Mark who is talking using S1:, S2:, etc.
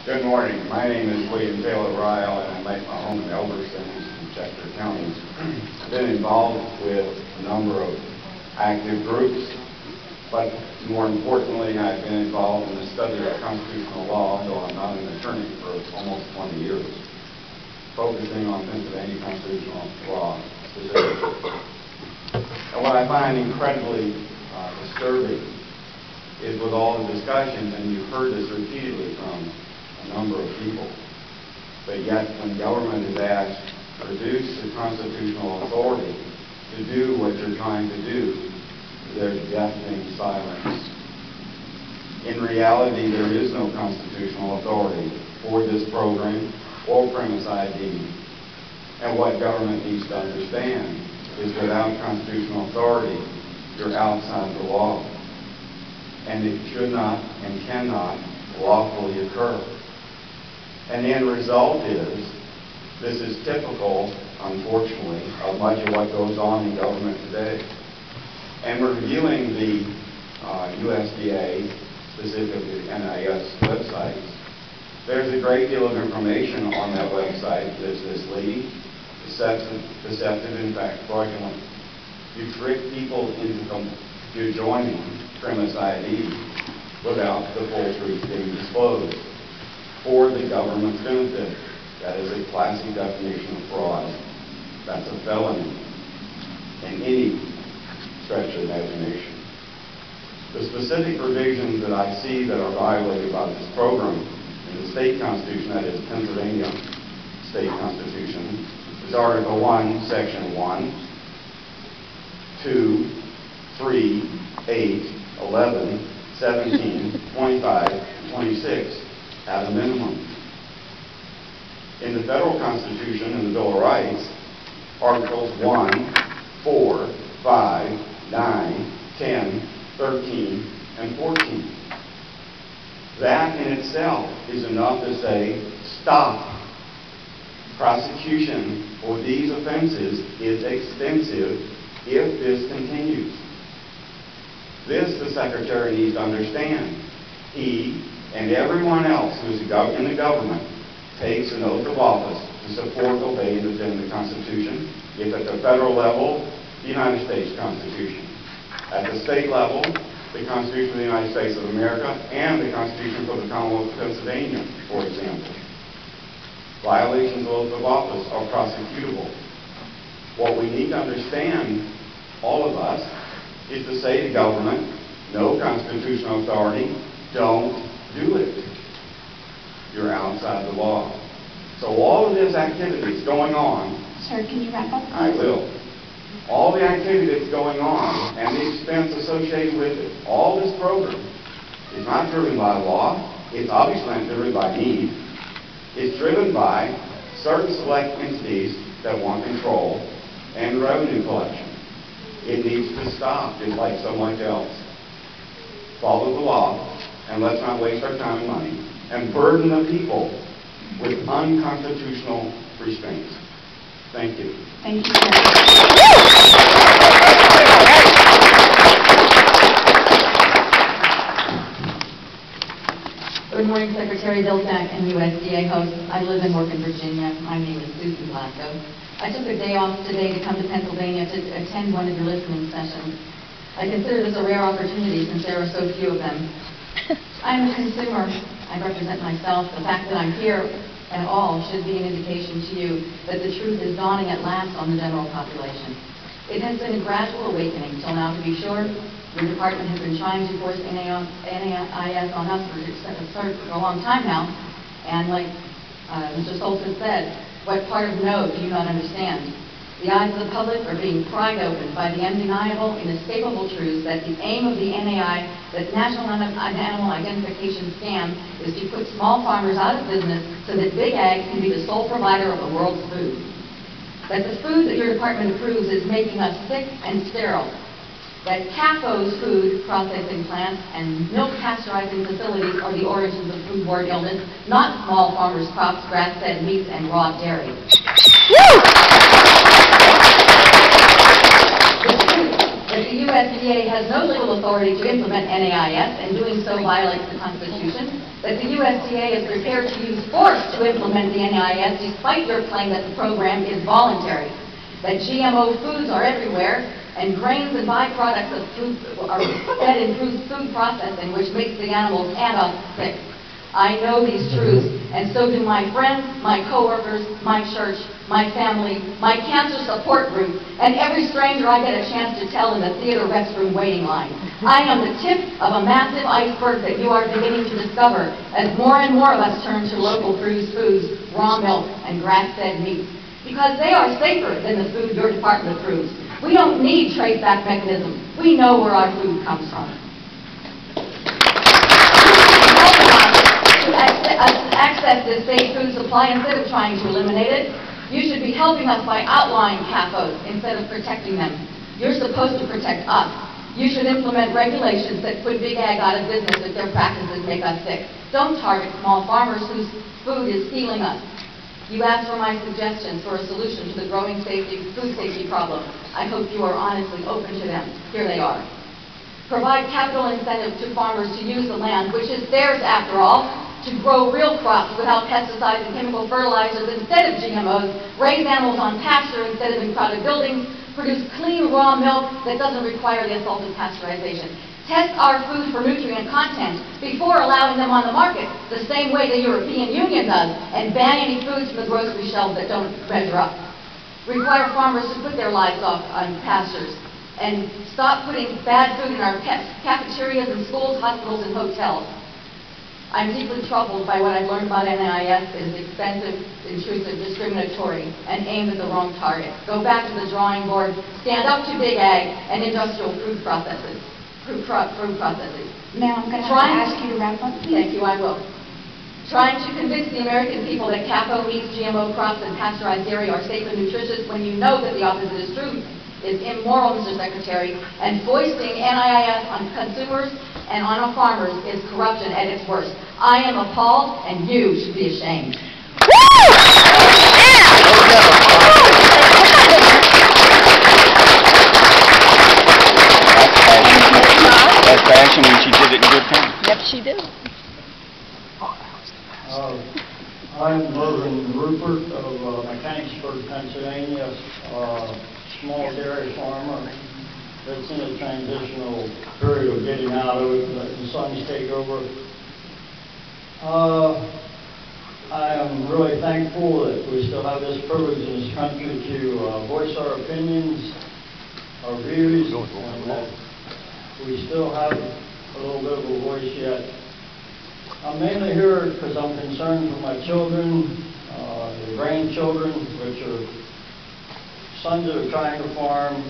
S1: Good morning. My name is William Taylor Reil, and I make my home in Elberson in Chester County. I've been involved with a number of active groups, but more importantly, I've been involved in the study of constitutional law, though I'm not an attorney, for almost 20 years, focusing on Pennsylvania constitutional law specifically. And what I find incredibly disturbing is with all the discussions, and you've heard this repeatedly from a number of people, but yet when government is asked to reduce the constitutional authority to do what you're trying to do, there's deafening silence. In reality, there is no constitutional authority for this program or premise ID. And what government needs to understand is without constitutional authority, you're outside the law. And it should not and cannot lawfully occur. And the end result is, this is typical, unfortunately, of much of what goes on in government today. And reviewing the USDA, specifically the NAIS websites, there's a great deal of information on that website that's misleading, deceptive, in fact, fraudulent. You trick people into joining premise ID without the full truth being disclosed for the government's benefit. That is a classic definition of fraud. That's a felony in any stretch of imagination. The specific provisions that I see that are violated by this program in the state constitution, that is Pennsylvania state constitution, is Article 1, Section 1, 2, 3, 8, 11, 17, 25, and 26 at a minimum. In the federal constitution and the Bill of Rights, Articles 1, 4, 5, 9, 10, 13, and 14. That in itself is enough to say, stop. Prosecution for these offenses is extensive if this continues. This the Secretary needs to understand. He and everyone else who is in the government takes an oath of office to support, obey, and defend the Constitution. If at the federal level, the United States Constitution. At the state level, the Constitution of the United States of America and the Constitution for the Commonwealth of Pennsylvania, for example. Violations of oath of office are prosecutable. What we need to understand, all of us, is to say to government, no constitutional authority, don't do it. You're outside the law. So all of this activity that's going on...
S2: Sir, can you wrap up, please?
S1: I will. All the activity that's going on and the expense associated with it, all this program is not driven by law. It's obviously not driven by need. It's driven by certain select entities that want control and revenue collection. It needs to stop, just like so much else. Follow the law, and let's not waste our time and money, and burden the people with unconstitutional restraints. Thank you.
S2: Thank you, sir. Good morning, Secretary Dilsack and USDA hosts. I live and work in Virginia. My name is Susan Blasco. I took a day off today to come to Pennsylvania to attend one of your listening sessions. I consider this a rare opportunity since there are so few of them. I'm a consumer. I represent myself. The fact that I'm here at all should be an indication to you that the truth is dawning at last on the general population. It has been a gradual awakening till now, to be sure. Your department has been trying to force NAIS on us for a long time now. And like Mr. Soltis said, what part of no do you not understand? The eyes of the public are being pried open by the undeniable, inescapable truths that the aim of the NAI, the National Animal Identification Scam, is to put small farmers out of business so that Big Ag can be the sole provider of the world's food. That the food that your department approves is making us sick and sterile. That CAFO's food processing plants and milk pasteurizing facilities are the origins of foodborne illness, not small farmers' crops, grass-fed meats, and raw dairy. that the USDA has no legal authority to implement NAIS and doing so violates the Constitution, that the USDA is prepared to use force to implement the NAIS despite your claim that the program is voluntary, that GMO foods are everywhere, and grains and byproducts of food are fed in food processing, which makes the animals and us sick. I know these truths, and so do my friends, my coworkers, my church, my family, my cancer support group, and every stranger I get a chance to tell in the theater restroom waiting line. I am the tip of a massive iceberg that you are beginning to discover as more and more of us turn to local produced foods, raw milk, and grass-fed meats, because they are safer than the food your department approves. We don't need trace-back mechanisms. We know where our food comes from. To access this safe food supply instead of trying to eliminate it. You should be helping us by outlawing CAFOs instead of protecting them. You're supposed to protect us. You should implement regulations that put Big Ag out of business if their practices make us sick. Don't target small farmers whose food is stealing us. You asked for my suggestions for a solution to the growing food safety problem. I hope you are honestly open to them. Here they are. Provide capital incentives to farmers to use the land, which is theirs after all, to grow real crops without pesticides and chemical fertilizers instead of GMOs, raise animals on pasture instead of in crowded buildings, produce clean raw milk that doesn't require the assault of pasteurization. Test our food for nutrient content before allowing them on the market, the same way the European Union does, and ban any foods from the grocery shelves that don't measure up. Require farmers to put their livestock on pastures, and stop putting bad food in our cafeterias and schools, hospitals, and hotels. I'm deeply troubled by what I've learned about NAIS. It is expensive, intrusive, discriminatory, and aimed at the wrong target. Go back to the drawing board, stand up to Big Ag and industrial food processes.
S3: Ma'am, I'm going to ask you to wrap up, please.
S2: Thank you, I will. Trying to convince the American people that CAFO meats, GMO crops, and pasteurized dairy are safe and nutritious when you know that the opposite is true is immoral, Mr. Secretary, and foisting NAIS on consumers and on our farmers is corruption at its worst. I am appalled, and you should be ashamed.
S4: That's passion, and she did it in good time.
S3: Yep, she did.
S5: I'm Mervyn Rupert of Mechanicsburg, Pennsylvania, small dairy farmer that's in a transitional period of getting out of it, letting the sons take over. I am really thankful that we still have this privilege in this country to voice our opinions, our views, and that we still have a little bit of a voice yet. I'm mainly here because I'm concerned for my children, the grandchildren, which are sons that are trying to farm,